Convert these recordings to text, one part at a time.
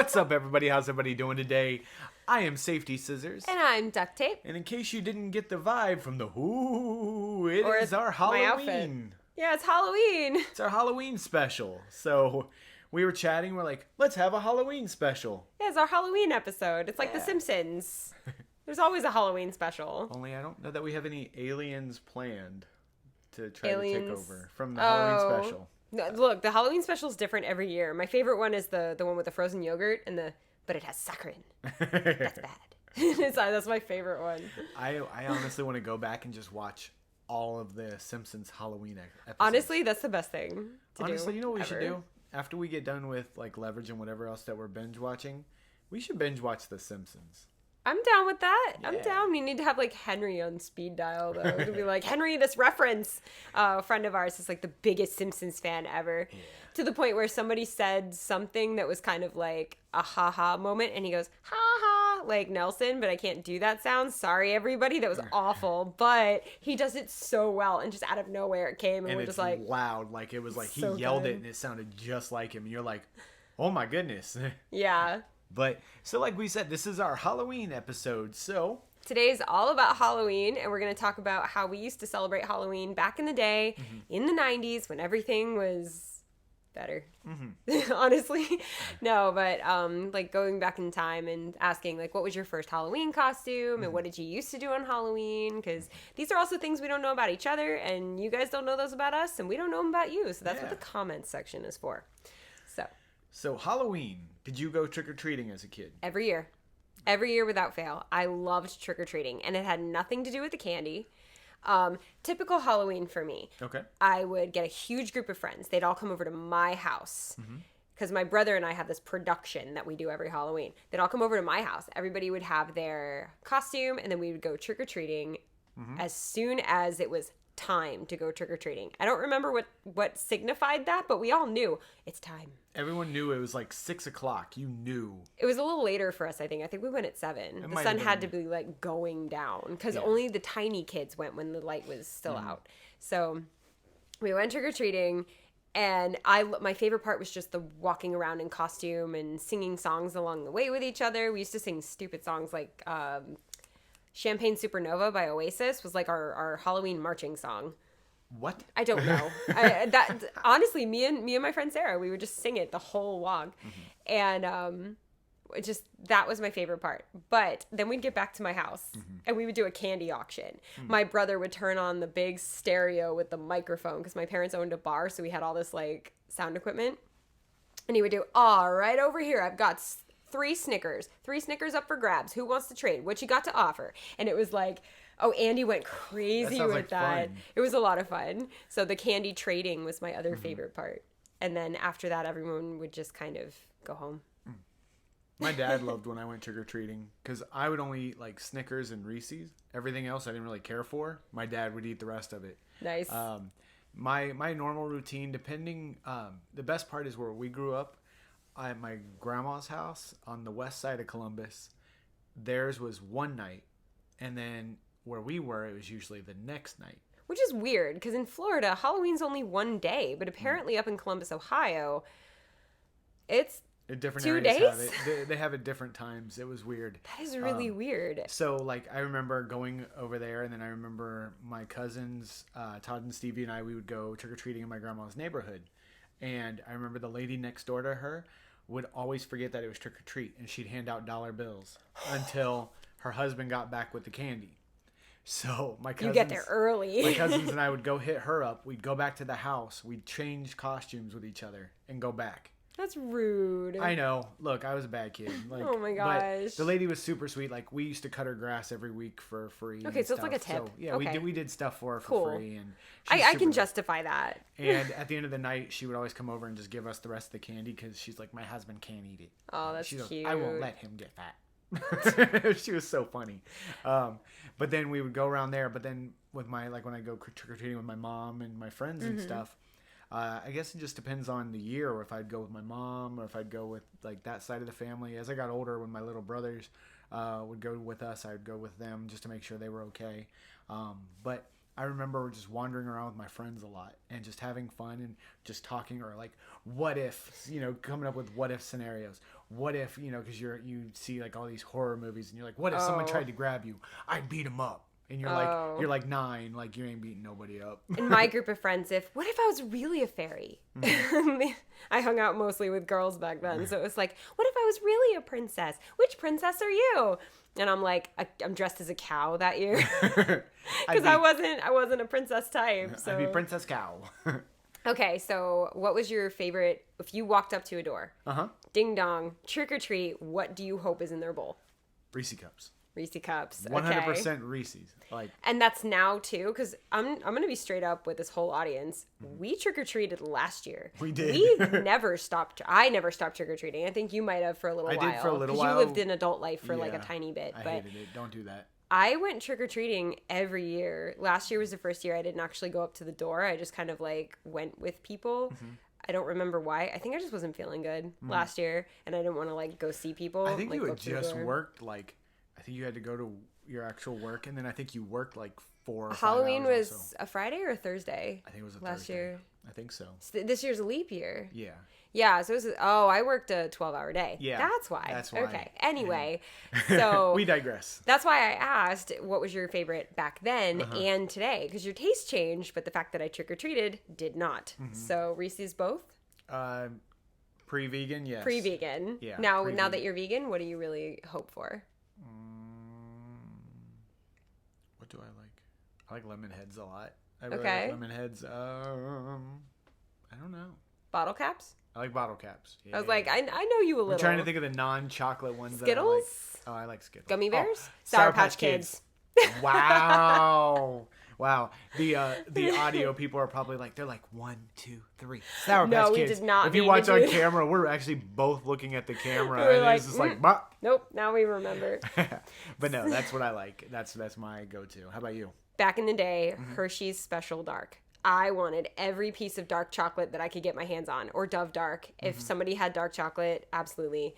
What's up, everybody? How's everybody doing today? I am Safety Scissors. And I'm Duct Tape. And in case you didn't get the vibe from the whoo, it Or is our my outfit. Halloween. Yeah, it's Halloween. It's our Halloween special. So we were chatting. We're like, let's have a Halloween special. Yeah, it's our Halloween episode. It's like The Simpsons. There's always a Halloween special. Only I don't know that we have any aliens planned to try to take over from the Oh. Halloween special. No, look, the Halloween special is different every year. My favorite one is the one with the frozen yogurt and but it has saccharin. That's bad. That's my favorite one. I honestly want to go back and just watch all of the Simpsons Halloween episodes. Honestly, that's the best thing to do. Honestly, you know what we should ever. do? After we get done with like Leverage and whatever else that we're binge watching, we should binge watch The Simpsons. I'm down with that. Yeah. I'm down. We need to have like Henry on speed dial though. To be like, Henry, this reference. A friend of ours is like the biggest Simpsons fan ever. Yeah. To the point where somebody said something that was kind of like a ha-ha moment and he goes, ha-ha, like Nelson, but I can't do that sound. Sorry, everybody. That was awful. But he does it so well and just out of nowhere it came and we're just like loud. Like it was like he so yelled good. it and it sounded just like him. And you're like, oh my goodness. Yeah. But, so like we said, this is our Halloween episode, so... Today's all about Halloween, and we're going to talk about how we used to celebrate Halloween back in the day, in the 90s, when everything was better. Honestly. No, but, like, going back in time and asking, like, what was your first Halloween costume, and what did you used to do on Halloween? Because these are also things we don't know about each other, and you guys don't know those about us, and we don't know them about you, so that's what the comments section is for. So, Halloween. Did you go trick-or-treating as a kid? Every year. Every year without fail. I loved trick-or-treating, and it had nothing to do with the candy. Typical Halloween for me. Okay. I would get a huge group of friends. They'd all come over to my house. Because my brother and I have this production that we do every Halloween. They'd all come over to my house. Everybody would have their costume, and then we would go trick-or-treating as soon as it was time to go trick-or-treating. I don't remember what signified that, but we all knew it's time. Everyone knew it was like 6 o'clock. You knew. It was a little later for us, I think. I think we went at 7. The sun had to be like going down because only the tiny kids went when the light was still out. So we went trick-or-treating, and my favorite part was just the walking around in costume and singing songs along the way with each other. We used to sing stupid songs like Champagne Supernova by Oasis was like our Halloween marching song. What? I don't know. Honestly, me and my friend Sarah, we would just sing it the whole walk. And that was my favorite part. But then we'd get back to my house and we would do a candy auction. My brother would turn on the big stereo with the microphone because my parents owned a bar, so we had all this like sound equipment. And he would do, all right, over here, I've got 3 Snickers up for grabs. Who wants to trade? What you got to offer? And it was like, oh, Andy went crazy with that. Fun. It was a lot of fun. So the candy trading was my other favorite part. And then after that, everyone would just kind of go home. My dad loved when I went trick-or-treating because I would only eat like Snickers and Reese's. Everything else I didn't really care for. My dad would eat the rest of it. Nice. My normal routine, the best part is where we grew up. At my grandma's house on the west side of Columbus, theirs was one night, and then where we were, it was usually the next night. Which is weird, because in Florida, Halloween's only one day, but apparently up in Columbus, Ohio, it's different 2 areas days? They have it different times. It was weird. That is really weird. So, like, I remember going over there, and then I remember my cousins, Todd and Stevie and I, we would go trick-or-treating in my grandma's neighborhood. And I remember the lady next door to her would always forget that it was trick-or-treat, and she'd hand out dollar bills until her husband got back with the candy. So my cousins, you get there early. My cousins and I would go hit her up. We'd go back to the house. We'd change costumes with each other and go back. That's rude. I know. Look, I was a bad kid. Like, oh my gosh. But the lady was super sweet. Like, we used to cut her grass every week for free. Okay, so it's like a tip. So, yeah, okay. we did stuff for her for free. And I can justify that. And at the end of the night, she would always come over and just give us the rest of the candy because she's like, my husband can't eat it. Oh, that's cute. Like, I won't let him get fat. She was so funny. But then we would go around there. But then with when I go trick-or-treating with my mom and my friends and stuff, I guess it just depends on the year, or if I'd go with my mom, or if I'd go with like that side of the family. As I got older, when my little brothers would go with us, I'd go with them just to make sure they were okay. But I remember just wandering around with my friends a lot and just having fun and just talking, or like what if, coming up with what if scenarios. what if, because you see like all these horror movies and you're like, what if someone tried to grab you? I'd beat him up. And you're like 9, like you ain't beating nobody up. In my group of friends, what if I was really a fairy? I hung out mostly with girls back then, so it was like, what if I was really a princess? Which princess are you? And I'm like, I'm dressed as a cow that year because I wasn't a princess type. So I'd be Princess Cow. Okay, so what was your favorite? If you walked up to a door, ding dong, trick or treat, what do you hope is in their bowl? Reese cups. Reese cups. 100% Reese's. And that's now too, because I'm gonna be straight up with this whole audience. We trick or treated last year. We did. I never stopped trick or treating. I think you might have for a little while. I did for a little while. You lived in adult life for like a tiny bit. I but hated it. Don't do that. I went trick or treating every year. Last year was the first year I didn't actually go up to the door. I just kind of like went with people. I don't remember why. I think I just wasn't feeling good last year, and I didn't want to like go see people. I think like, you had just worked like. I think you had to go to your actual work, and then I think you worked like 4 or 5 Halloween hours was a Friday or a Thursday? I think it was last Thursday. year. I think so. This year's a leap year. Yeah. Yeah, so it was, I worked a 12-hour day. Yeah. That's why. That's why. Okay. Anyway, so we digress. That's why I asked what was your favorite back then and today, because your taste changed, but the fact that I trick-or-treated did not. So Reese's both? Pre-vegan, yes. Pre-vegan. Yeah. Now that you're vegan, what do you really hope for? What do I like? I like lemon heads a lot. I really like lemon heads. I don't know. Bottle caps? I like bottle caps. Yeah, I was like, I know you a little. I'm trying to think of the non-chocolate ones. Skittles? That I like. Oh, I like Skittles. Gummy bears? Oh, Sour Patch Kids. Wow. Wow. The audio people are probably like, they're like 1, 2, 3. Sour Patch Kids. No, we did not. If you watch on camera, we're actually both looking at the camera, we're and like, it's just like, bah. Nope. Now we remember. But no, that's what I like. That's my go-to. How about you? Back in the day, Hershey's Special Dark. I wanted every piece of dark chocolate that I could get my hands on, or Dove Dark. If somebody had dark chocolate, absolutely.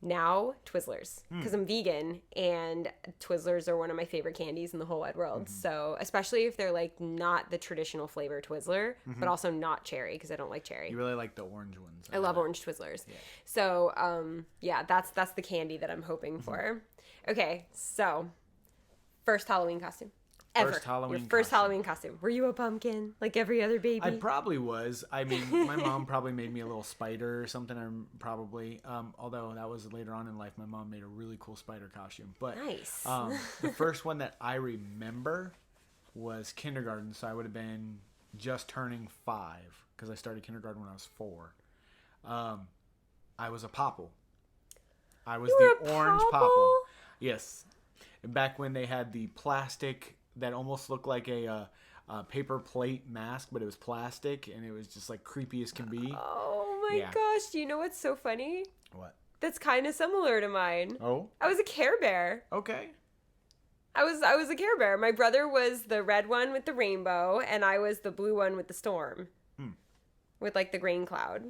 Now, Twizzlers, because I'm vegan, and Twizzlers are one of my favorite candies in the whole wide world. So, especially if they're like not the traditional flavor Twizzler, but also not cherry, because I don't like cherry. You really like the orange ones. I love orange Twizzlers. Yeah. So, that's the candy that I'm hoping for. Okay, so first Halloween costume. Ever. First Halloween costume. Were you a pumpkin like every other baby? I probably was. I mean, my mom probably made me a little spider or something. Although that was later on in life, my mom made a really cool spider costume. But nice. The first one that I remember was kindergarten. So I would have been just turning 5 because I started kindergarten when I was 4. I was a popple. I was the orange popple. Yes. Back when they had the plastic that almost looked like a paper plate mask, but it was plastic, and it was just like creepy as can be. Oh my gosh! Do you know what's so funny? What? That's kind of similar to mine. Oh. I was a Care Bear. Okay. I was a Care Bear. My brother was the red one with the rainbow, and I was the blue one with the storm, with like the rain cloud.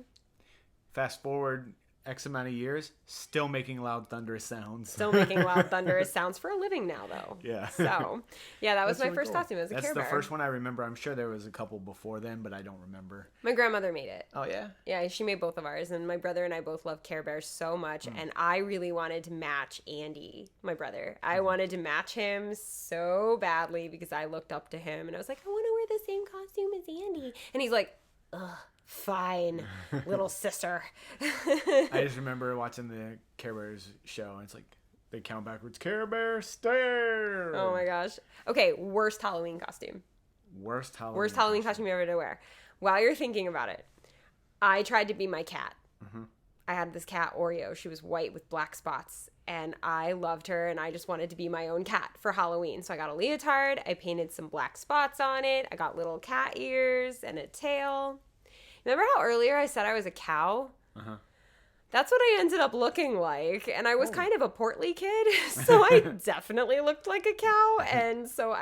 Fast forward X amount of years, still making loud thunderous sounds. Still making loud thunderous sounds for a living now, though. Yeah. So, yeah, that was my first costume as a Care Bear. That's the first one I remember. I'm sure there was a couple before then, but I don't remember. My grandmother made it. Oh, yeah? Yeah, she made both of ours, and my brother and I both love Care Bears so much, and I really wanted to match Andy, my brother. I wanted to match him so badly because I looked up to him, and I was like, I want to wear the same costume as Andy. And he's like, ugh. Fine, little sister. I just remember watching the Care Bears show, and it's like they count backwards. Care Bear stare. Oh my gosh. Okay, worst Halloween costume. Worst Halloween costume you ever to wear. While you're thinking about it, I tried to be my cat. I had this cat, Oreo. She was white with black spots, and I loved her, and I just wanted to be my own cat for Halloween. So I got a leotard. I painted some black spots on it. I got little cat ears and a tail. Remember how earlier I said I was a cow? That's what I ended up looking like. And I was kind of a portly kid. So I definitely looked like a cow. And so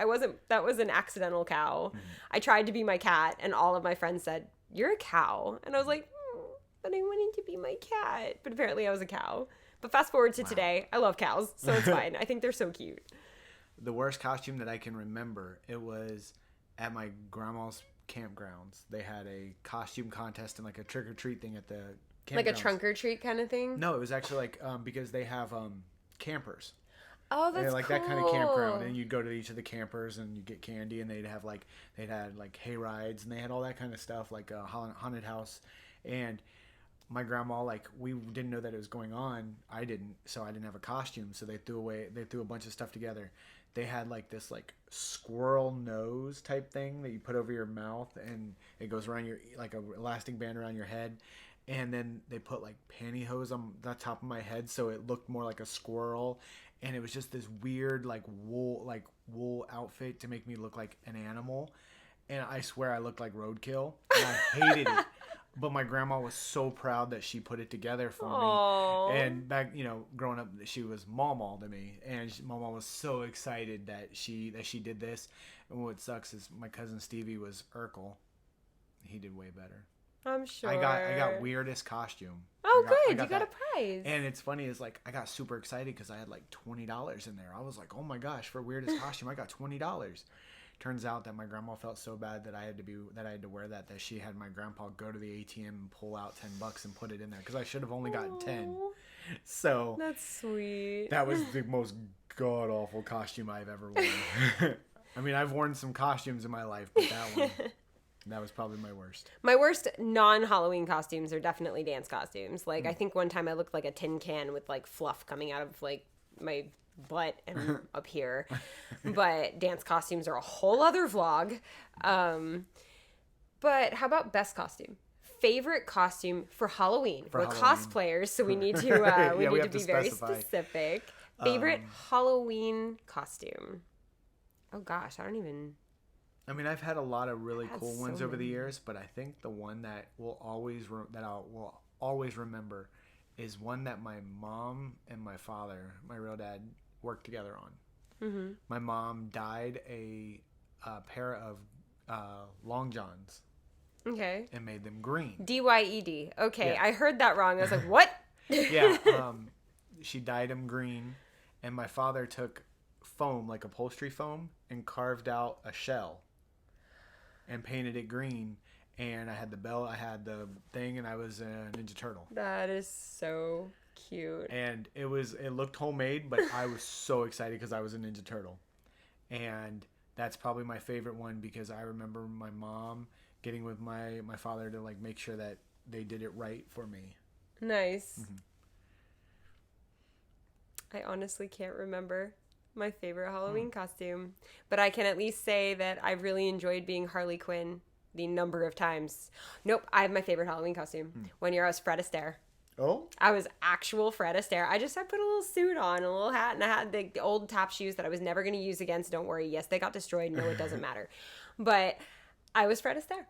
that was an accidental cow. I tried to be my cat. And all of my friends said, you're a cow. And I was like, but I wanted to be my cat. But apparently I was a cow. But fast forward to today. I love cows. So it's fine. I think they're so cute. The worst costume that I can remember, it was at my grandma's campgrounds. They had a costume contest and like a trick-or-treat thing at the Like a trunk or treat kind of thing? No, it was actually like because they have campers. Oh, that's like cool. that kind of campground, and you'd go to each of the campers and you get candy, and they'd had like hay rides, and they had all that kind of stuff, like a haunted house. And my grandma, like, we didn't know that it was going on. I didn't, so I didn't have a costume. So they threw a bunch of stuff together. They had like this like squirrel nose type thing that you put over your mouth, and it goes around your, like a elastic band around your head. And then they put like pantyhose on the top of my head, so it looked more like a squirrel. And it was just this weird like wool outfit to make me look like an animal. And I swear I looked like roadkill, and I hated it. But my grandma was so proud that she put it together for Aww. me. And back, growing up, she was Mama to me, and Mama was so excited that she did this. And what sucks is my cousin Stevie was Urkel. He did way better. I'm sure. I got weirdest costume. Oh, good. You got a prize. And it's funny, is like I got super excited because I had like $20 in there. I was like, oh my gosh, for weirdest costume, I got $20. Turns out that my grandma felt so bad that I had to wear that she had my grandpa go to the ATM and pull out $10 and put it in there, because I should have only gotten 10. So that's sweet. That was the most god awful costume I've ever worn. I mean, I've worn some costumes in my life, but that was probably my worst. My worst non-Halloween costumes are definitely dance costumes. Like, I think one time I looked like a tin can with like fluff coming out of like my butt and up here. But dance costumes are a whole other vlog. But how about best costume? Favorite costume for Halloween. We're cosplayers, so we need to we need to be very specific. Favorite Halloween costume. Oh gosh, I mean, I've had a lot of really cool ones over the years, but I think the one that will always remember is one that my mom and my father, my real dad, worked together on. Mm-hmm. My mom dyed a pair of long johns. Okay. And made them green. DYED. Okay, yeah. I heard that wrong. I was like, what? Yeah. She dyed them green, and my father took foam, like upholstery foam, and carved out a shell and painted it green. And I had the belt, I had the thing, and I was a Ninja Turtle. That is so cute. And it looked homemade, but I was so excited because I was a Ninja Turtle. And that's probably my favorite one, because I remember my mom getting with my father to like make sure that they did it right for me. Nice. Mm-hmm. I honestly can't remember my favorite Halloween costume, but I can at least say that I really enjoyed being Harley Quinn the number of times. Nope, I have my favorite Halloween costume. One year I was Fred Astaire. Oh? I was actual Fred Astaire. I put a little suit on, a little hat, and I had the old tap shoes that I was never going to use again, so don't worry. Yes, they got destroyed. No, it doesn't matter. But I was Fred Astaire.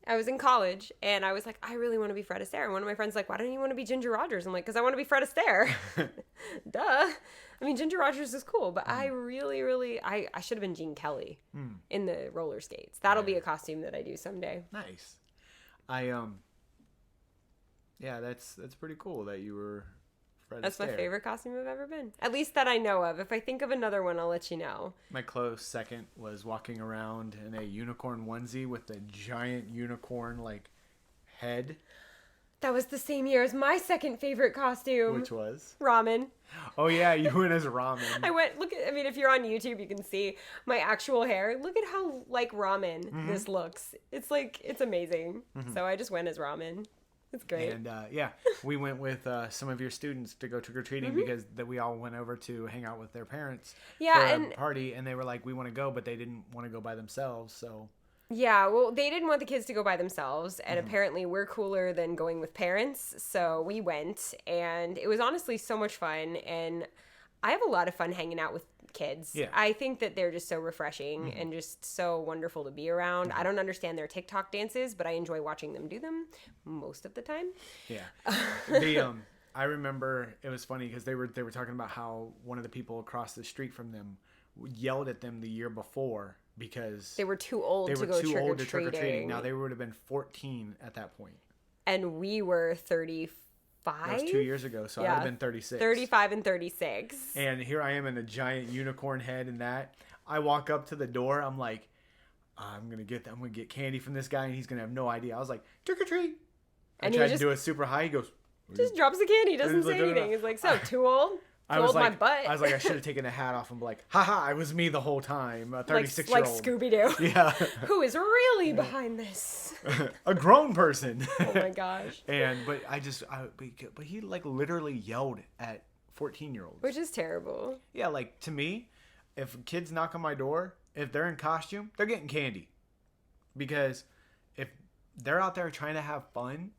I was in college, and I was like, I really want to be Fred Astaire. And one of my friends was like, why don't you want to be Ginger Rogers? I'm like, because I want to be Fred Astaire. Duh. I mean, Ginger Rogers is cool, but I really, really, I should have been Gene Kelly in the roller skates. That'll be a costume that I do someday. Nice. Yeah, that's pretty cool that you were Fred Astaire. That's my favorite costume I've ever been. At least that I know of. If I think of another one, I'll let you know. My close second was walking around in a unicorn onesie with a giant unicorn, like, head. That was the same year as my second favorite costume. Which was? Ramen. Oh, yeah, you went as ramen. If you're on YouTube, you can see my actual hair. Look at how like ramen this looks. It's like, it's amazing. So I just went as ramen. It's great. And we went with some of your students to go trick-or-treating because we all went over to hang out with their parents for a party, and they were like, we want to go, but they didn't want to go by themselves, so... Yeah, well, they didn't want the kids to go by themselves, and apparently we're cooler than going with parents, so we went, and it was honestly so much fun, and I have a lot of fun hanging out with kids. Yeah. I think that they're just so refreshing and just so wonderful to be around. I don't understand their TikTok dances, but I enjoy watching them do them most of the time. Yeah. I remember it was funny because they were talking about how one of the people across the street from them yelled at them the year before because they were too old to go trick-or-treating. Now they would have been 14 at that point. And we were 35. That was 2 years ago, so I would have been 36. 35 and 36. And here I am in a giant unicorn head and that. I walk up to the door. I'm like, I'm gonna get candy from this guy, and he's gonna have no idea. I was like, trick or treat. I tried to do it super high. He goes, just drops the candy. Doesn't say anything. No. He's like, so too old. I was my like, butt. I was like, I should have taken the hat off and be like, haha, it was me the whole time. A 36-year-old. Like Scooby-Doo. Yeah. Who is really behind this? A grown person. Oh my gosh. But he like literally yelled at 14-year-olds. Which is terrible. Yeah, like to me, if kids knock on my door, if they're in costume, they're getting candy. Because if they're out there trying to have fun,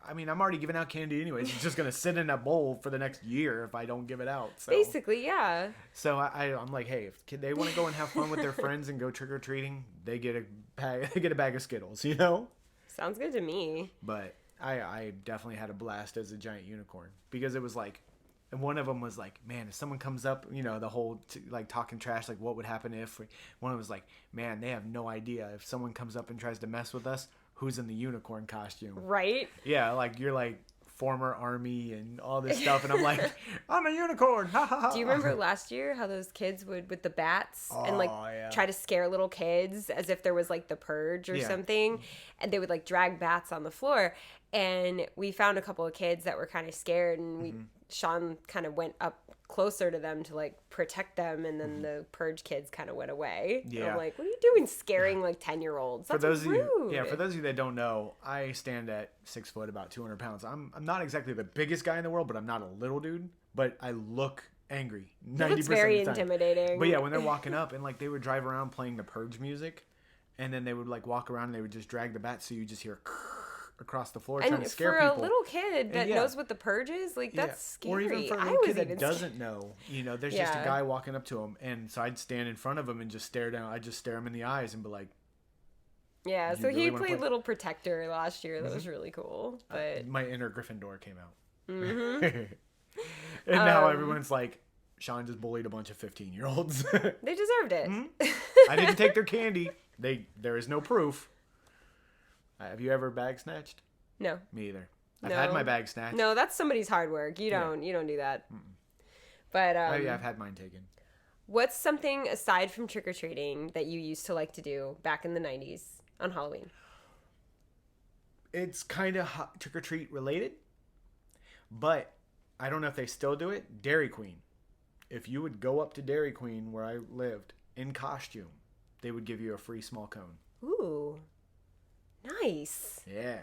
I mean, I'm already giving out candy anyways. It's just going to sit in that bowl for the next year if I don't give it out. So. Basically, yeah. So I'm like, hey, if they want to go and have fun with their friends and go trick-or-treating, they get a bag of Skittles, you know? Sounds good to me. But I definitely had a blast as a giant unicorn. Because it was like, and one of them was like, man, if someone comes up, you know, the whole, like, talking trash, like, what would happen if? One of them was like, man, they have no idea. If someone comes up and tries to mess with us, who's in the unicorn costume? Right? Yeah, like, you're like former army and all this stuff. And I'm like, I'm a unicorn. Ha ha ha. Do you remember last year how those kids would, with the bats, and like try to scare little kids as if there was like the purge or something? And they would like drag bats on the floor. And we found a couple of kids that were kind of scared, and Sean kind of went up closer to them to like protect them, and then the purge kids kind of went away. Yeah. And I'm like, what are you doing scaring like 10-year-olds? That's rude. For those of you that don't know, I stand at 6 foot, about 200 pounds. I'm not exactly the biggest guy in the world, but I'm not a little dude. But I look angry 90% It's very of the time. intimidating. But yeah, when they're walking up and like they would drive around playing the purge music, and then they would like walk around and they would just drag the bat, so you just hear across the floor trying to scare people. And for a little kid that knows what the purge is, like that's scary. Or even for a little kid that doesn't know, you know, there's just a guy walking up to him, and so I'd stand in front of him and just stare down. I'd just stare him in the eyes and be like, yeah. So he played Little Protector last year. That was really cool. But my inner Gryffindor came out. And now everyone's like, Sean just bullied a bunch of 15-year-olds. They deserved it. I didn't take their candy. There is no proof. Have you ever bag snatched? No. Me either. I've had my bag snatched. No, that's somebody's hard work. You don't do that. But I've had mine taken. What's something aside from trick-or-treating that you used to like to do back in the 90s on Halloween? It's kind of trick-or-treat related, but I don't know if they still do it. Dairy Queen. If you would go up to Dairy Queen where I lived in costume, they would give you a free small cone. Ooh. Nice. Yeah.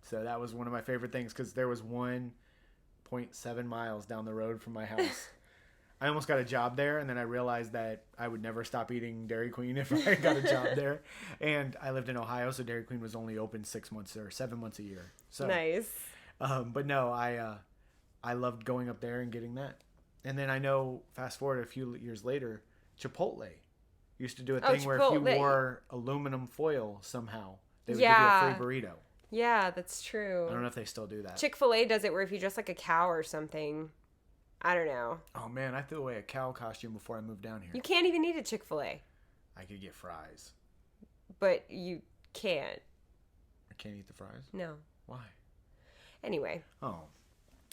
So that was one of my favorite things because there was 1.7 miles down the road from my house. I almost got a job there, and then I realized that I would never stop eating Dairy Queen if I got a job there. And I lived in Ohio, so Dairy Queen was only open 6 months or 7 months a year. So nice. But no, I loved going up there and getting that. And then I know, fast forward a few years later, Chipotle used to do a thing where if you wore aluminum foil somehow, they would give you a free burrito. Yeah, that's true. I don't know if they still do that. Chick-fil-A does it where if you dress like a cow or something. I don't know. Oh, man, I threw away a cow costume before I moved down here. You can't even eat a Chick-fil-A. I could get fries. But you can't. I can't eat the fries? No. Why? Anyway. Oh.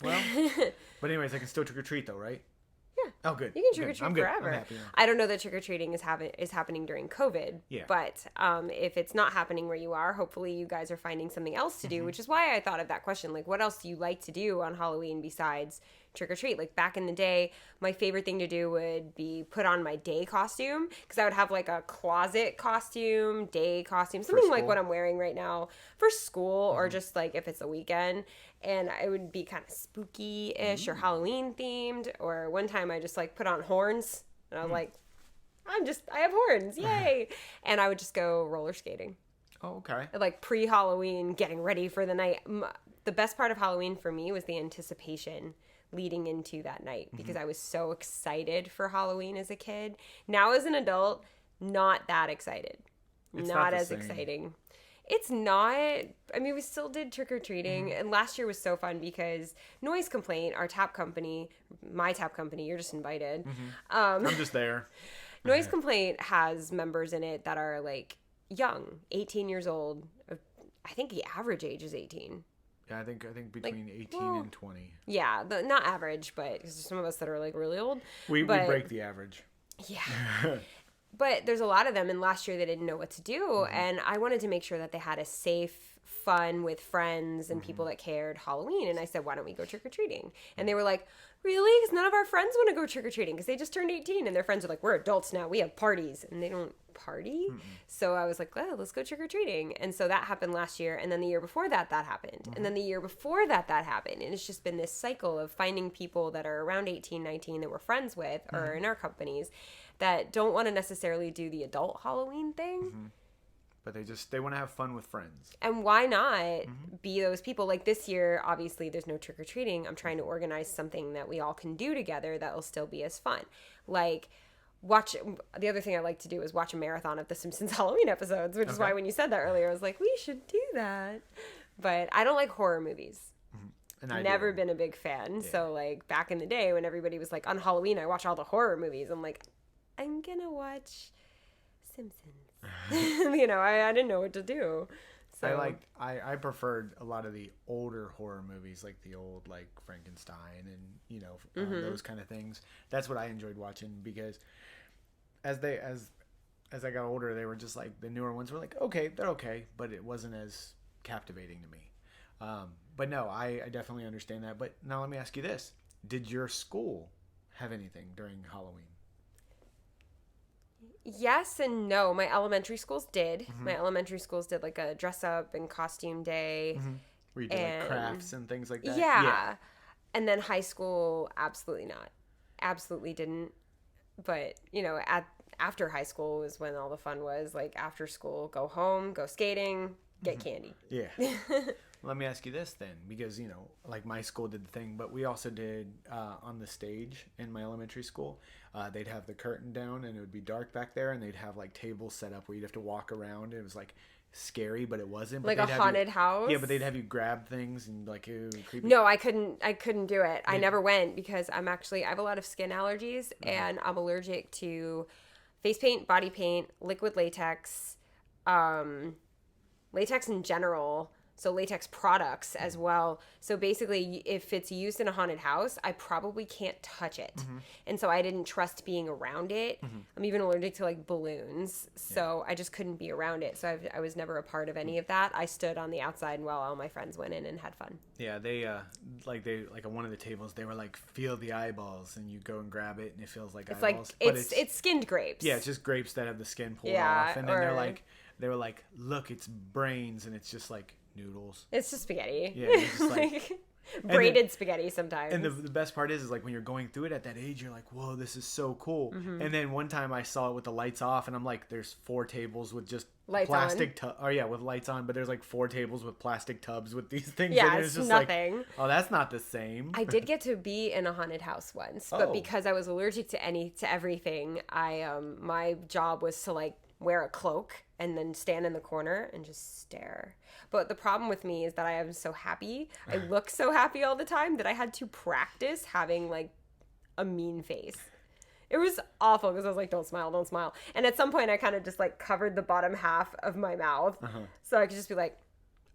Well, but anyways, I can still trick-or-treat though, right? Yeah. Oh, good. You can trick-or-treat forever. I'm happy now. I don't know that trick-or-treating is happening during COVID. Yeah. But if it's not happening where you are, hopefully you guys are finding something else to do, which is why I thought of that question. Like, what else do you like to do on Halloween besides trick-or-treat? Like, back in the day, my favorite thing to do would be put on my day costume, because I would have like a closet costume, day costume, something like what I'm wearing right now for school, or just like if it's a weekend. And it would be kind of spooky-ish or Halloween themed. Or one time I just like put on horns, and I was like, I have horns, yay! And I would just go roller skating. Oh, okay. Like pre-Halloween, getting ready for the night. The best part of Halloween for me was the anticipation leading into that night, because I was so excited for Halloween as a kid. Now as an adult, not that excited. It's not as exciting. It's not. I mean, we still did trick-or-treating, and last year was so fun because Noise Complaint, our tap company, my tap company, you're just invited. I'm just there. Noise Complaint has members in it that are like young, 18 years old. I think the average age is 18. Yeah, I think between 18 and 20. Yeah, not average, but there's some of us that are like really old. We break the average. Yeah. But there's a lot of them, and last year they didn't know what to do, and I wanted to make sure that they had a safe, fun with friends and people that cared Halloween. And I said, why don't we go trick-or-treating? And they were like, really? Because none of our friends want to go trick-or-treating because they just turned 18, and their friends are like, we're adults now, we have parties, and they don't party. So I was like, well, let's go trick-or-treating. And so that happened last year, and then the year before that happened, and then the year before that happened. And it's just been this cycle of finding people that are around 18, 19 that we're friends with or in our companies that don't want to necessarily do the adult Halloween thing. But they want to have fun with friends. And why not be those people? Like this year, obviously, there's no trick-or-treating. I'm trying to organize something that we all can do together that will still be as fun. Like, the other thing I like to do is watch a marathon of The Simpsons Halloween episodes, which is why when you said that earlier, I was like, we should do that. But I don't like horror movies. And I've never been a big fan. Yeah. So, like, back in the day when everybody was like, on Halloween, I watch all the horror movies. I'm like, I'm going to watch Simpsons. You know, I didn't know what to do. So I preferred a lot of the older horror movies, like the old like Frankenstein and you know those kind of things. That's what I enjoyed watching because as I got older, they were just like the newer ones were like okay, they're okay, but it wasn't as captivating to me. But no, I definitely understand that. But now let me ask you this: did your school have anything during Halloween? Yes and no. My elementary schools did. My elementary schools did like a dress up and costume day. Where you did like crafts and things like that? Yeah. And then high school, absolutely not. Absolutely didn't. But, you know, after high school was when all the fun was. Like after school, go home, go skating, get candy. Yeah. Let me ask you this then, because, you know, like my school did the thing, but we also did on the stage in my elementary school. They'd have the curtain down and it would be dark back there, and they'd have like tables set up where you'd have to walk around. It was like scary, but it wasn't. But like a haunted house? Yeah, but they'd have you grab things and like, ew, creepy. No, I couldn't do it. I never went because I have a lot of skin allergies and I'm allergic to face paint, body paint, liquid latex, latex in general. So latex products as well. So basically, if it's used in a haunted house, I probably can't touch it. And so I didn't trust being around it. I'm even allergic to like balloons. So I just couldn't be around it. So I was never a part of any of that. I stood on the outside while all my friends went in and had fun. Yeah, they on one of the tables, they were like, feel the eyeballs, and you go and grab it and it feels like eyeballs. Like, it's skinned grapes. Yeah, it's just grapes that have the skin pulled off. And then they were like, look, it's brains, and it's just like noodles. It's just spaghetti. Yeah, it's just like braided spaghetti sometimes. And the best part is like when you're going through it at that age, you're like, whoa, this is so cool. And then one time I saw it with the lights off, and I'm like, there's 4 tables with just lights plastic with lights on, but there's like 4 tables with plastic tubs with these things. Yeah, and it's just nothing. Like, oh, that's not the same. I did get to be in a haunted house once, but because I was allergic to everything, my job was to like wear a cloak and then stand in the corner and just stare. But the problem with me is that I am so happy. I look so happy all the time that I had to practice having like a mean face. It was awful because I was like, don't smile, don't smile. And at some point I kind of just like covered the bottom half of my mouth. So I could just be like,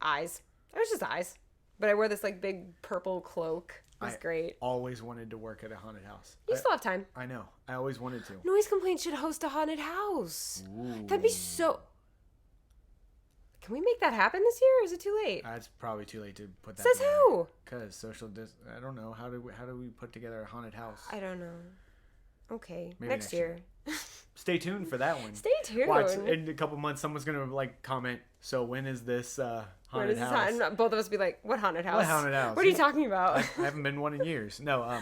eyes. It was just eyes. But I wore this like big purple cloak. It was great. Always wanted to work at a haunted house. You still have time. I know. I always wanted to. Noise Complaints should host a haunted house. Ooh. That'd be so... Can we make that happen this year, or is it too late? It's probably too late to put that Says together. who? Because I don't know. How do we put together a haunted house? I don't know. Okay. Maybe next year. Stay tuned for that one. Stay tuned. Watch, in a couple months, someone's going to like comment, so when is this haunted house? Both of us be like, what haunted house? What haunted house? What are you talking about? I haven't been one in years. No,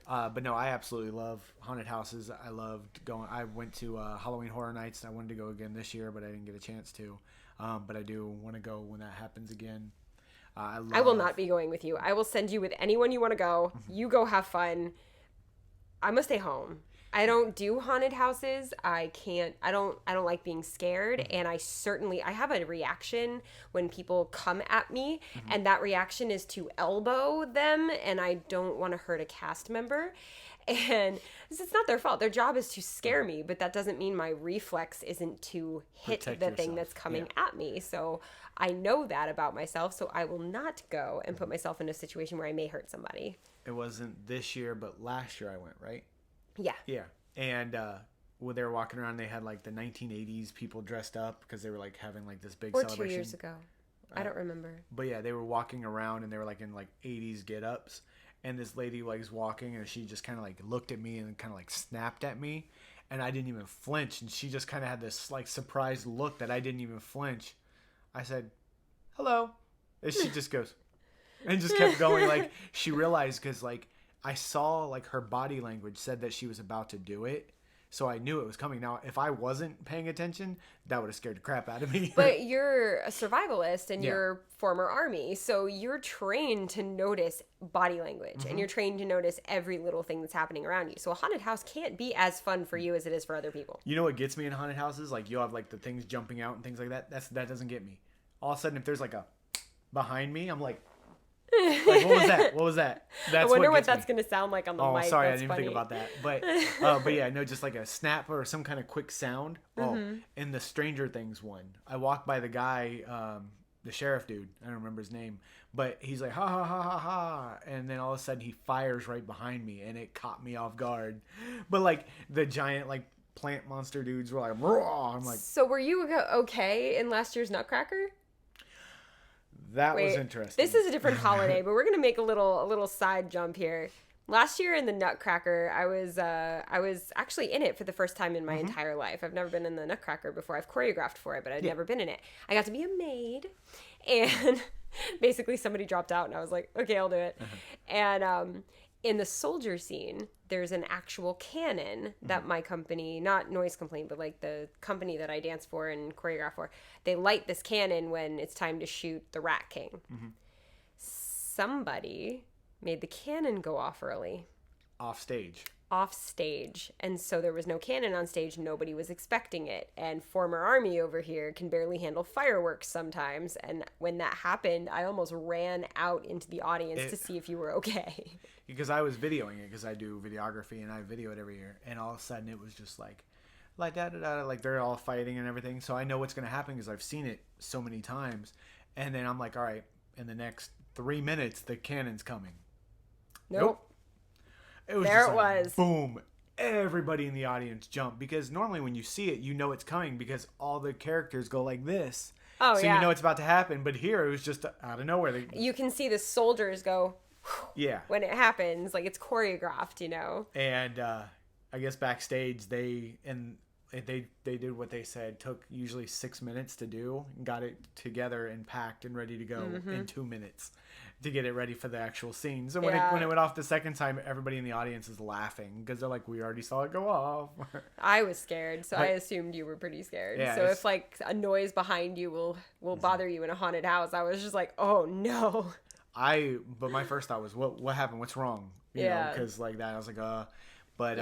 but no, I absolutely love haunted houses. I loved going. I went to Halloween Horror Nights. I wanted to go again this year, but I didn't get a chance to. But I do want to go when that happens again. I will not be going with you. I will send you with anyone you want to go. You go have fun. I'm gonna stay home. I don't do haunted houses. I don't like being scared, and I have a reaction when people come at me, and that reaction is to elbow them, and I don't want to hurt a cast member. And it's not their fault. Their job is to scare me, but that doesn't mean my reflex isn't to hit the thing that's coming at me. So I know that about myself, so I will not go and put myself in a situation where I may hurt somebody. It wasn't this year, but last year I went, right? Yeah. Yeah. And when they were walking around, they had like the 1980s people dressed up because they were like having like this big or celebration. 2 years ago. I don't remember. But yeah, they were walking around and they were like in like 80s get-ups. And this lady like was walking and she just kind of like looked at me and kind of like snapped at me. And I didn't even flinch. And she just kind of had this like surprised look that I didn't even flinch. I said, hello. And she just goes and just kept going. Like she realized because like I saw like her body language said that she was about to do it. So I knew it was coming. Now, if I wasn't paying attention, that would have scared the crap out of me. But you're a survivalist and you're former Army. So you're trained to notice body language and you're trained to notice every little thing that's happening around you. So a haunted house can't be as fun for you as it is for other people. You know what gets me in haunted houses? Like you'll have like the things jumping out and things like that. That doesn't get me. All of a sudden, if there's like a behind me, I'm like what was that? What was that? I wonder what that's going to sound like on the mic. Oh, sorry, that's I didn't funny. think about that. But yeah, no, just like a snap or some kind of quick sound. Oh, in the Stranger Things one, I walked by the guy, the sheriff dude. I don't remember his name, but he's like ha ha ha ha ha, and then all of a sudden he fires right behind me, and it caught me off guard. But like the giant like plant monster dudes were like raw. I'm like, so were you okay in last year's Nutcracker? That was interesting. This is a different holiday, but we're gonna make a little side jump here. Last year in the Nutcracker, I was actually in it for the first time in my entire life. I've never been in the Nutcracker before. I've choreographed for it, but I'd never been in it. I got to be a maid, and basically somebody dropped out, and I was like, okay, I'll do it. And in the soldier scene, there's an actual cannon that my company, not Noise Complaint, but like the company that I dance for and choreograph for, they light this cannon when it's time to shoot the Rat King. Somebody made the cannon go off early. Off stage. And so there was no cannon on stage. Nobody was expecting it. And former Army over here can barely handle fireworks sometimes. And when that happened, I almost ran out into the audience to see if you were okay. Because I was videoing it because I do videography and I video it every year. And all of a sudden it was just like da-da-da, like they're all fighting and everything. So I know what's going to happen because I've seen it so many times. And then I'm like, all right, in the next 3 minutes, the cannon's coming. Nope. It was there just it like, was. Boom. Everybody in the audience jumped because normally when you see it, you know it's coming because all the characters go like this. Oh, so you know it's about to happen. But here it was just out of nowhere. You can see the soldiers go when it happens. Like it's choreographed, you know. And I guess backstage they did what they said. Took usually 6 minutes to do. And got it together and packed and ready to go in 2 minutes. To get it ready for the actual scene. So when it went off the second time, everybody in the audience is laughing because they're like, we already saw it go off. I was scared, so I assumed you were pretty scared. Yeah, so if like a noise behind you will bother you in a haunted house, I was just like, oh no. But my first thought was, what happened? What's wrong? You know, because like that, I was like, But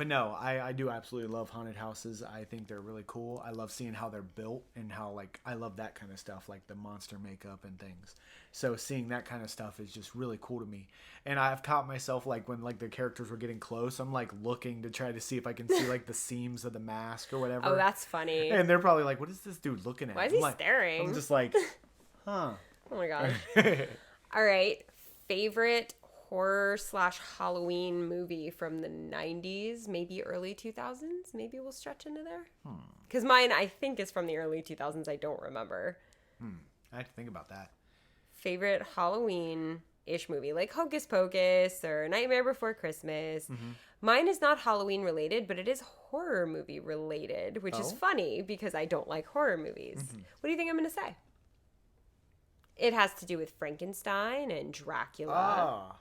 no, I do absolutely love haunted houses. I think they're really cool. I love seeing how they're built and how like I love that kind of stuff, like the monster makeup and things. So seeing that kind of stuff is just really cool to me. And I've caught myself like when like the characters were getting close, I'm like looking to try to see if I can see like the seams of the mask or whatever. Oh, that's funny. And they're probably like, what is this dude looking at? Why is he staring? I'm just like, huh. Oh my gosh. All right. Favorite horror/Halloween movie from the 90s, maybe early 2000s. Maybe we'll stretch into there. Because mine, I think, is from the early 2000s. I don't remember. I have to think about that. Favorite Halloween-ish movie, like Hocus Pocus or Nightmare Before Christmas. Mine is not Halloween related, but it is horror movie related, which is funny because I don't like horror movies. What do you think I'm going to say? It has to do with Frankenstein and Dracula.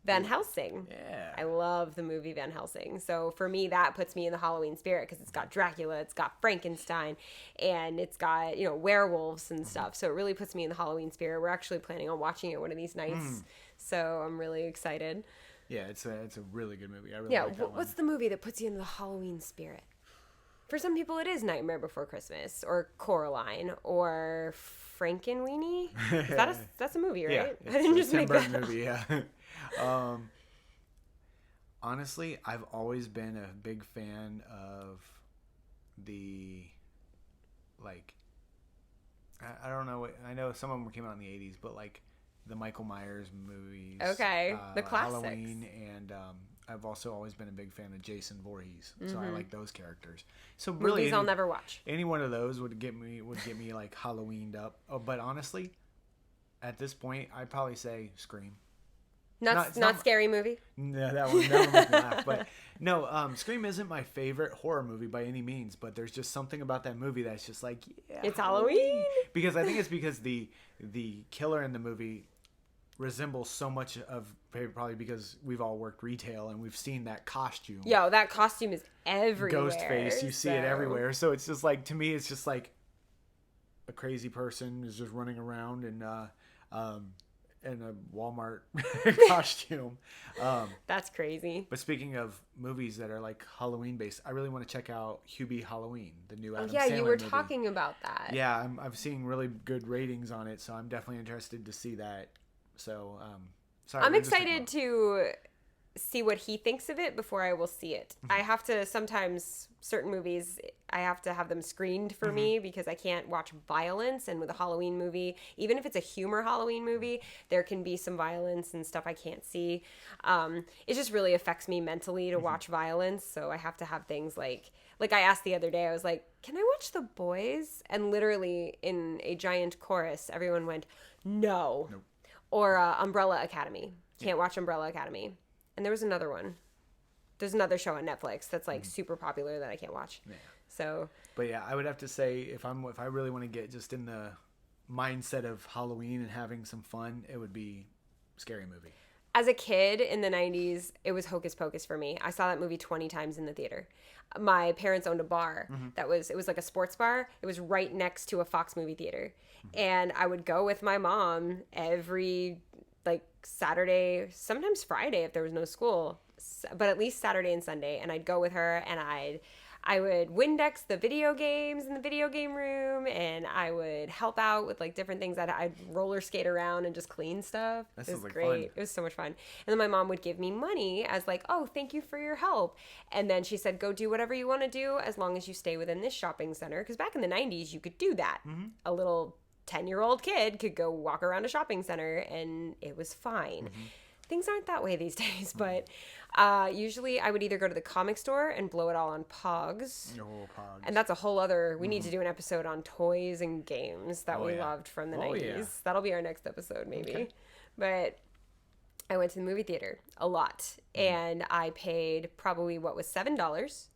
Van Helsing. Yeah. I love the movie Van Helsing. So for me, that puts me in the Halloween spirit because it's got Dracula, it's got Frankenstein, and it's got, werewolves and stuff. So it really puts me in the Halloween spirit. We're actually planning on watching it one of these nights. So I'm really excited. Yeah, it's a really good movie. I really like that one. What's the movie that puts you in the Halloween spirit? For some people, it is Nightmare Before Christmas or Coraline or Frankenweenie. That's a movie, right? Yeah, I didn't just make that movie, yeah. Honestly, I've always been a big fan of the, like, I don't know. I know some of them came out in the 80s, but like the Michael Myers movies. Okay, the classics. Halloween and I've also always been a big fan of Jason Voorhees, so I like those characters. So really, movies I'll never watch. Any one of those would get me like Halloweened up. Oh, but honestly, at this point, I'd probably say Scream. Not Scary Movie. No, that one makes me laugh. But no, Scream isn't my favorite horror movie by any means. But there's just something about that movie that's just like, yeah, it's Halloween. Because I think it's because the killer in the movie resembles so much of, probably because we've all worked retail and we've seen that costume. Yo, that costume is everywhere. Ghostface, you see it everywhere. So it's just like, to me, it's just like a crazy person is just running around and in a Walmart costume. That's crazy. But speaking of movies that are like Halloween based, I really want to check out Hubie Halloween, the new Adam Sandler you were movie. talking about that. Yeah, I'm seeing really good ratings on it, so I'm definitely interested to see that. So, sorry. I'm excited to see what he thinks of it before I will see it. I have to sometimes, certain movies, I have to have them screened for me because I can't watch violence. And with a Halloween movie, even if it's a humor Halloween movie, there can be some violence and stuff I can't see. It just really affects me mentally to watch violence. So I have to have things like I asked the other day, I was like, can I watch The Boys? And literally in a giant chorus, everyone went, no. Nope. Or Umbrella Academy. Can't watch Umbrella Academy. And there was another one. There's another show on Netflix that's like super popular that I can't watch. Yeah. So. But yeah, I would have to say if I really want to get just in the mindset of Halloween and having some fun, it would be Scary Movie. As a kid in the 90s, it was Hocus Pocus for me. I saw that movie 20 times in the theater. My parents owned a bar it was like a sports bar. It was right next to a Fox movie theater. And I would go with my mom every like Saturday, sometimes Friday if there was no school, but at least Saturday and Sunday. And I'd go with her and I would Windex the video games in the video game room, and I would help out with like different things. I'd roller skate around and just clean stuff. It was great. Fun. It was so much fun. And then my mom would give me money as like, oh, thank you for your help. And then she said, go do whatever you want to do as long as you stay within this shopping center. Because back in the 90s, you could do that. A little 10-year-old kid could go walk around a shopping center and it was fine. Things aren't that way these days, but usually I would either go to the comic store and blow it all on Pogs. Pogs. And that's a whole other, we need to do an episode on toys and games that we loved from the 90s. Yeah. That'll be our next episode maybe. Okay. But I went to the movie theater a lot and I paid probably what was $7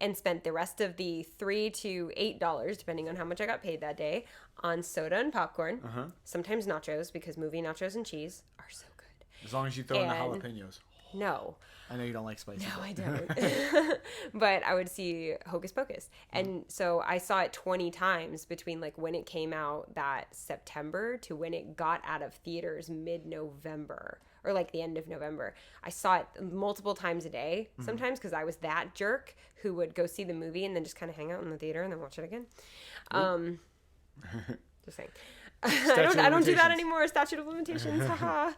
and spent the rest of the $3 to $8, depending on how much I got paid that day, on soda and popcorn. Sometimes nachos, because movie nachos and cheese are so good. As long as you throw in the jalapenos. No. I know you don't like spicy. No, I don't. But I would see Hocus Pocus. And so I saw it 20 times between like when it came out that September to when it got out of theaters mid-November or like the end of November. I saw it multiple times a day sometimes because I was that jerk who would go see the movie and then just kind of hang out in the theater and then watch it again. Just saying. I don't do that anymore. Statute of limitations. Haha.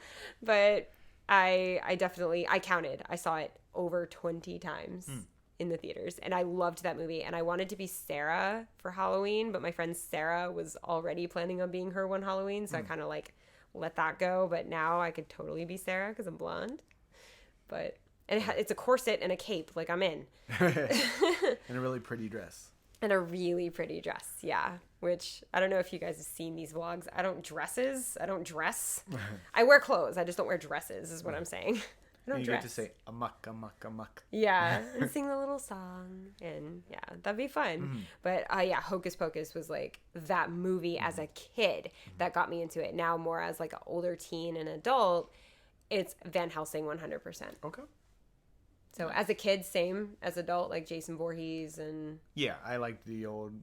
But I definitely counted. I saw it over 20 times in the theaters, and I loved that movie. And I wanted to be Sarah for Halloween, but my friend Sarah was already planning on being her one Halloween, so I kind of like let that go. But now I could totally be Sarah because I'm blonde. But and it's a corset and a cape, like I'm in. And a really pretty dress. And a really pretty dress, yeah. Which, I don't know if you guys have seen these vlogs. I don't dress. I wear clothes. I just don't wear dresses, is what I'm saying. I don't dress. You get to say, amok, amok, amok. Yeah, and sing the little song. And, yeah, that'd be fun. But, yeah, Hocus Pocus was, like, that movie as a kid that got me into it. Now, more as, like, an older teen and adult, it's Van Helsing 100%. Okay. So as a kid, same as adult, like Jason Voorhees and... Yeah, I liked the old,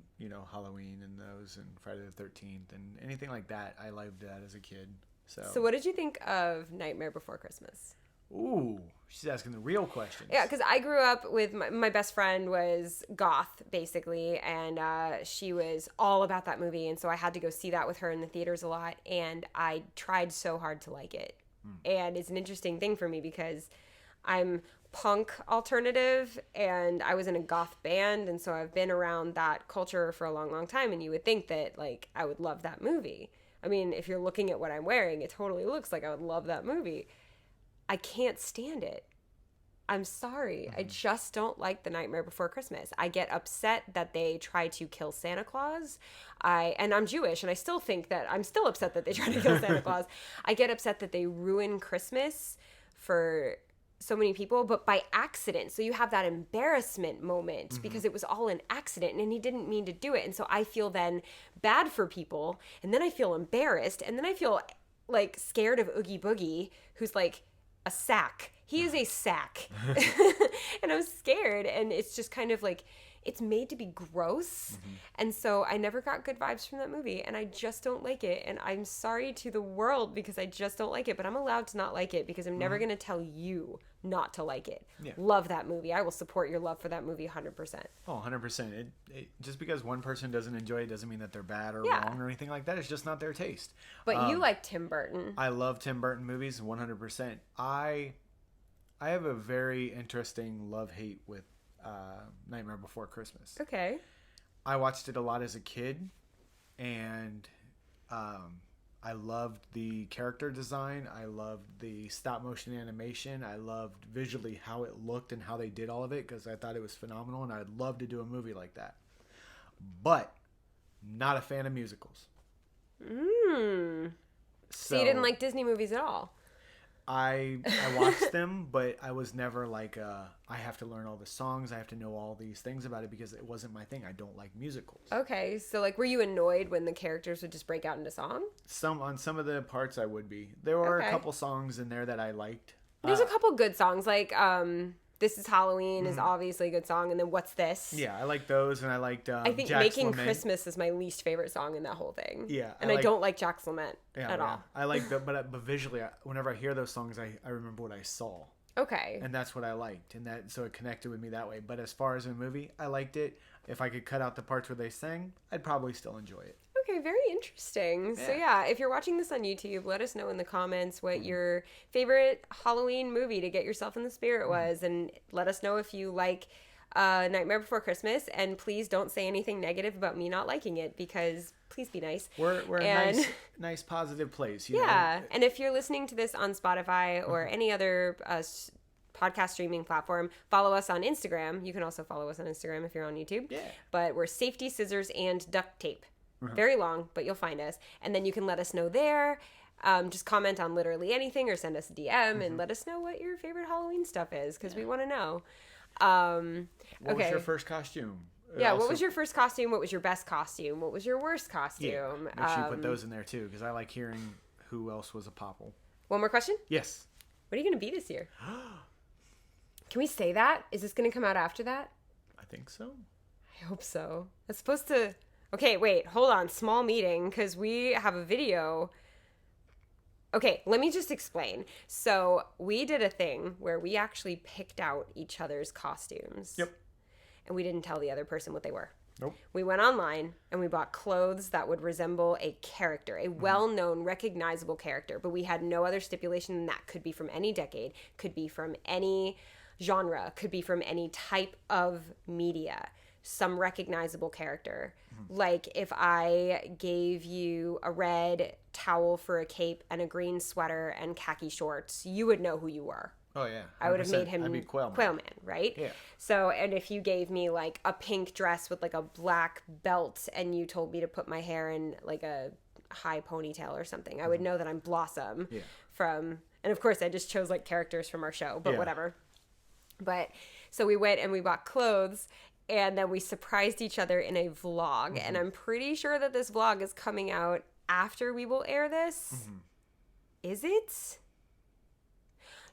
Halloween and those and Friday the 13th and anything like that. I loved that as a kid. So what did you think of Nightmare Before Christmas? Ooh, she's asking the real questions. Yeah, because I grew up with... My best friend was goth, basically, and she was all about that movie, and so I had to go see that with her in the theaters a lot, and I tried so hard to like it. And it's an interesting thing for me because I'm... punk alternative and I was in a goth band, and so I've been around that culture for a long time, and you would think that like I would love that movie. I mean, if you're looking at what I'm wearing, it totally looks like I would love that movie. I can't stand it. I'm sorry. I just don't like The Nightmare Before Christmas. I get upset that they try to kill Santa Claus. And I'm Jewish, and I'm still upset that they try to kill Santa Claus. I get upset that they ruin Christmas for so many people, but by accident. So you have that embarrassment moment because it was all an accident and he didn't mean to do it. And so I feel then bad for people, and then I feel embarrassed, and then I feel like scared of Oogie Boogie, who's like a sack. He is a sack. And I'm scared, and it's just kind of like, it's made to be gross. And so I never got good vibes from that movie, and I just don't like it. And I'm sorry to the world because I just don't like it, but I'm allowed to not like it because I'm never going to tell you not to like it. Yeah. Love that movie. I will support your love for that movie 100%. Oh, 100%. Just because one person doesn't enjoy it doesn't mean that they're bad or wrong or anything like that. It's just not their taste. But you like Tim Burton. I love Tim Burton movies 100%. I have a very interesting love-hate with Nightmare Before Christmas. Okay. I watched it a lot as a kid, and I loved the character design. I loved the stop-motion animation. I loved visually how it looked and how they did all of it because I thought it was phenomenal, and I'd love to do a movie like that. But not a fan of musicals. So you didn't like Disney movies at all? I watched them, but I was never like, I have to learn all the songs. I have to know all these things about it because it wasn't my thing. I don't like musicals. Okay, so like, were you annoyed when the characters would just break out into song? On some of the parts I would be. There were a couple songs in there that I liked. There's a couple good songs, like This Is Halloween is obviously a good song, and then What's This? Yeah, I like those, and I liked I think Jack's Making Lament. Christmas is my least favorite song in that whole thing. Yeah. And I don't like Jack's Lament at all. I like that, but visually, whenever I hear those songs, I remember what I saw. Okay. And that's what I liked, and so it connected with me that way. But as far as a movie, I liked it. If I could cut out the parts where they sang, I'd probably still enjoy it. Okay, very interesting. Yeah. So yeah, if you're watching this on YouTube, let us know in the comments what your favorite Halloween movie to get yourself in the spirit was, and let us know if you like Nightmare Before Christmas, and please don't say anything negative about me not liking it, because please be nice. We're a nice positive place. You know? And if you're listening to this on Spotify or any other podcast streaming platform, follow us on Instagram. You can also follow us on Instagram if you're on YouTube. Yeah. But we're Safety, Scissors, and Duct Tape. Very long, but you'll find us. And then you can let us know there. Just comment on literally anything or send us a DM and let us know what your favorite Halloween stuff is, because we want to know. What was your first costume? Yeah, what was your first costume? What was your best costume? What was your worst costume? Yeah, make sure you put those in there too, because I like hearing who else was a popple. One more question? Yes. What are you going to be this year? Can we say that? Is this going to come out after that? I think so. I hope so. It's supposed to... Okay, wait, hold on. Small meeting, because we have a video. Okay, let me just explain. So we did a thing where we actually picked out each other's costumes. Yep. And we didn't tell the other person what they were. Nope. We went online and we bought clothes that would resemble a character, a well-known, recognizable character, but we had no other stipulation than that. Could be from any decade, could be from any genre, could be from any type of media, some recognizable character. Like if I gave you a red towel for a cape and a green sweater and khaki shorts, you would know who you were. Oh, yeah. 100%. I would have made him Quailman, right? Yeah. So, and if you gave me like a pink dress with like a black belt and you told me to put my hair in like a high ponytail or something, I would know that I'm Blossom from, and of course I just chose like characters from our show, but whatever. But so we went and we bought clothes, and then we surprised each other in a vlog. And I'm pretty sure that this vlog is coming out after we will air this. Is it?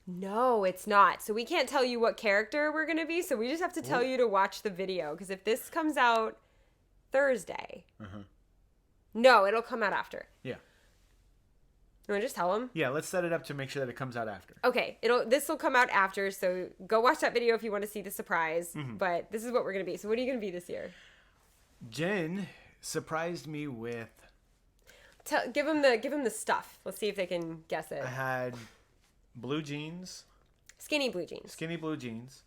No, it's not. So we can't tell you what character we're going to be. So we just have to tell you to watch the video. Because if this comes out Thursday. No, it'll come out after. Yeah. You want to just tell them? Yeah, let's set it up to make sure that it comes out after. Okay, this will come out after, so go watch that video if you want to see the surprise. But this is what we're going to be. So what are you going to be this year? Jen surprised me with... Give them the stuff. Let's see if they can guess it. I had blue jeans. Skinny blue jeans. Skinny blue jeans.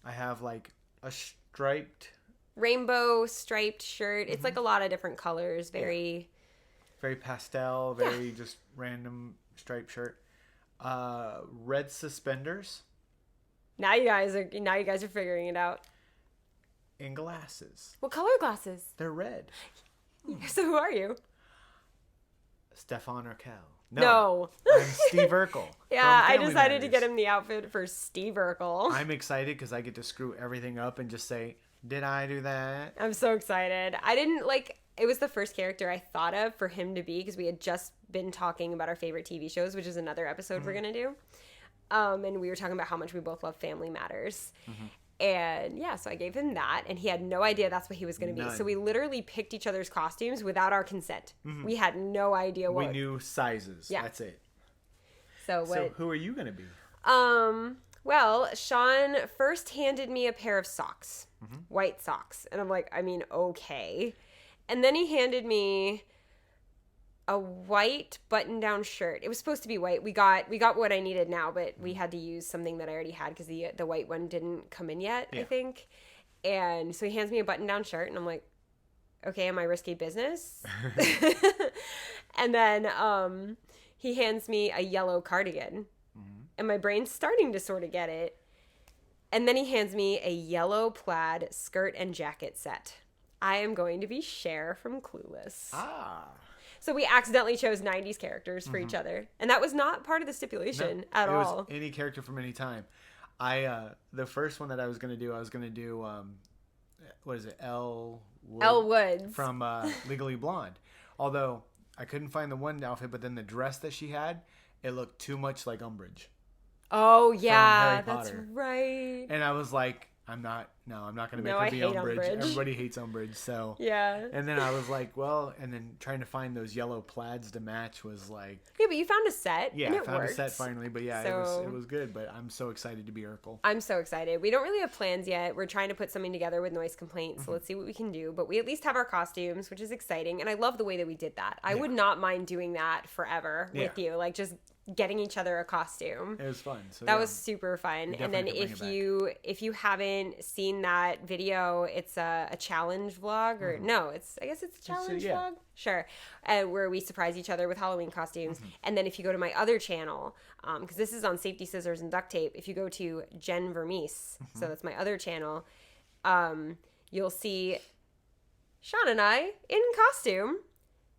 I have like a striped... rainbow striped shirt. It's like a lot of different colors. Very pastel, very just random striped shirt. Red suspenders. Now you guys are figuring it out. In glasses. What color glasses? They're red. So who are you? Stefan Urkel. No. I'm Steve Urkel. Yeah, I decided to get him the outfit for Steve Urkel. I'm excited because I get to screw everything up and just say, did I do that? I'm so excited. I didn't it was the first character I thought of for him to be because we had just been talking about our favorite TV shows, which is another episode we're going to do. And we were talking about how much we both love Family Matters. And yeah, so I gave him that, and he had no idea that's what he was going to be. So we literally picked each other's costumes without our consent. We had no idea what. We knew sizes. Yeah. That's it. So who are you going to be? Well, Sean first handed me a pair of socks, white socks. And I'm like, I mean, okay. And then he handed me a white button-down shirt. It was supposed to be white. We got what I needed now, but we had to use something that I already had because the white one didn't come in yet, I think. And so he hands me a button-down shirt, and I'm like, okay, am I risky business? And then he hands me a yellow cardigan, and my brain's starting to sort of get it. And then he hands me a yellow plaid skirt and jacket set. I am going to be Cher from Clueless. So we accidentally chose 90s characters for each other. And that was not part of the stipulation at all. It was any character from any time. The first one that I was going to do, what is it? Elle Woods. From Legally Blonde. Although I couldn't find the one outfit, but then the dress that she had, it looked too much like Umbridge. Oh, yeah, that's right. And I was like, I'm not going to make her be Umbridge. Everybody hates Umbridge, so. Yeah. And then I was like, well, and then trying to find those yellow plaids to match was like. Yeah, but you found a set. Yeah, and I found worked. a set finally, but yeah, so, it was good, but I'm so excited to be Urkel. I'm so excited. We don't really have plans yet. We're trying to put something together with Noise Complaint, so let's see what we can do. But we at least have our costumes, which is exciting, and I love the way that we did that. I would not mind doing that forever with you, like just getting each other a costume. It was fun. So that was super fun. And then if you haven't seen that video, it's a challenge vlog or I guess it's a challenge vlog. Sure. Where we surprise each other with Halloween costumes. And then if you go to my other channel, because this is on Safety Scissors and Duct Tape, if you go to Jenne Reminisce, so that's my other channel, you'll see Sean and I in costume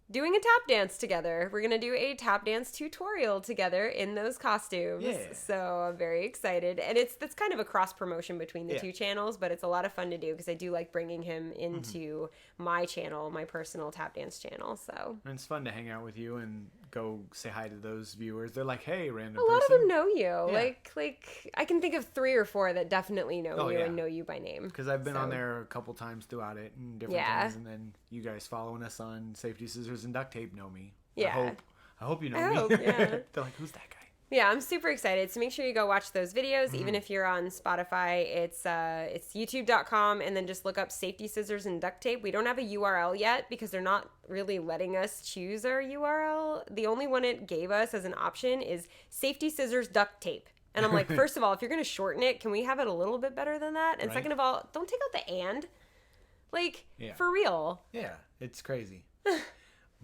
doing a tap dance together. We're going to do a tap dance tutorial together in those costumes. Yeah. So I'm very excited. And that's kind of a cross promotion between the two channels, but it's a lot of fun to do because I do like bringing him into my channel, my personal tap dance channel. So and it's fun to hang out with you and go say hi to those viewers. They're like, hey, random person. A lot of them know you. Yeah. Like I can think of 3 or 4 that definitely know you and know you by name. Because I've been on there a couple times throughout it and different things. And then you guys following us on Safety Scissors and Duct Tape know me. Yeah. I hope you know me. Yeah. They're like, who's that guy? Yeah, I'm super excited. So make sure you go watch those videos. Even if you're on Spotify, it's youtube.com, and then just look up Safety Scissors and Duct Tape. We don't have a URL yet because they're not really letting us choose our URL. The only one it gave us as an option is Safety Scissors Duct Tape. And I'm like, first of all, if you're going to shorten it, can we have it a little bit better than that? And second of all, don't take out the and. Like, for real. Yeah, it's crazy.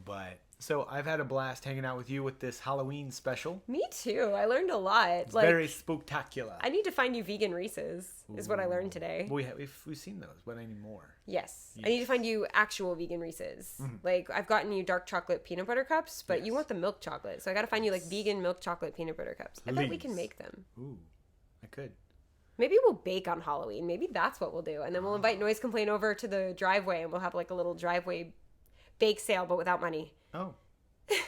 But so I've had a blast hanging out with you with this Halloween special. Me too. I learned a lot. It's very spooktacular. I need to find you vegan Reese's, is what I learned today. We've seen those, but I need more. Yes. I need to find you actual vegan Reese's. Like, I've gotten you dark chocolate peanut butter cups, but you want the milk chocolate. So I got to find you, like, vegan milk chocolate peanut butter cups. I bet we can make them. Ooh, I could. Maybe we'll bake on Halloween. Maybe that's what we'll do. And then we'll invite Noise Complaint over to the driveway, and we'll have, like, a little driveway bake sale, but without money. Oh.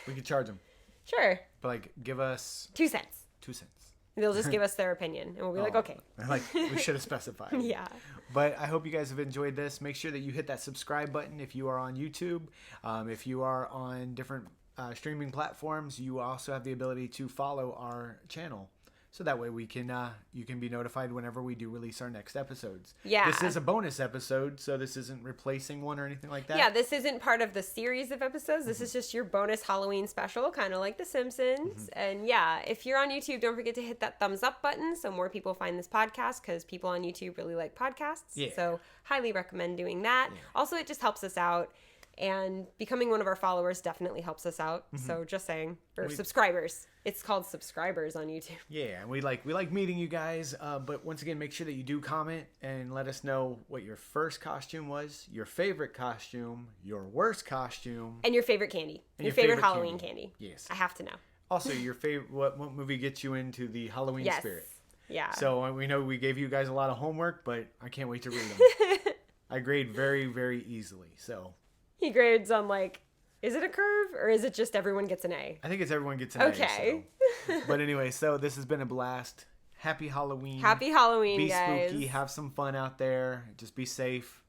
We could charge them. Sure. But, like, give us... 2 cents. 2 cents. They'll just give us their opinion, and we'll be like, okay. Like, we should have specified. Yeah. But I hope you guys have enjoyed this. Make sure that you hit that subscribe button if you are on YouTube. If you are on different streaming platforms, you also have the ability to follow our channel. So that way we can you can be notified whenever we do release our next episodes. Yeah. This is a bonus episode, so this isn't replacing one or anything like that. Yeah, this isn't part of the series of episodes. This is just your bonus Halloween special, kind of like The Simpsons. And yeah, if you're on YouTube, don't forget to hit that thumbs up button so more people find this podcast, because people on YouTube really like podcasts. Yeah. So highly recommend doing that. Yeah. Also, it just helps us out. And becoming one of our followers definitely helps us out. So just saying, or subscribers. It's called subscribers on YouTube. Yeah, and we like meeting you guys. But once again, make sure that you do comment and let us know what your first costume was, your favorite costume, your worst costume, and your favorite candy. And your favorite Halloween candy. Yes. I have to know. Also, your favorite what movie gets you into the Halloween spirit? Yeah. So we know we gave you guys a lot of homework, but I can't wait to read them. I grade very, very easily. So he grades on like, is it a curve or is it just everyone gets an A? I think it's everyone gets an A. Okay. So. But anyway, so this has been a blast. Happy Halloween. Happy Halloween, be guys. Spooky. Have some fun out there. Just be safe.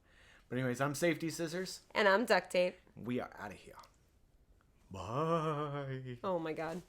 But anyways, I'm Safety Scissors. And I'm Duct Tape. We are out of here. Bye. Oh my God.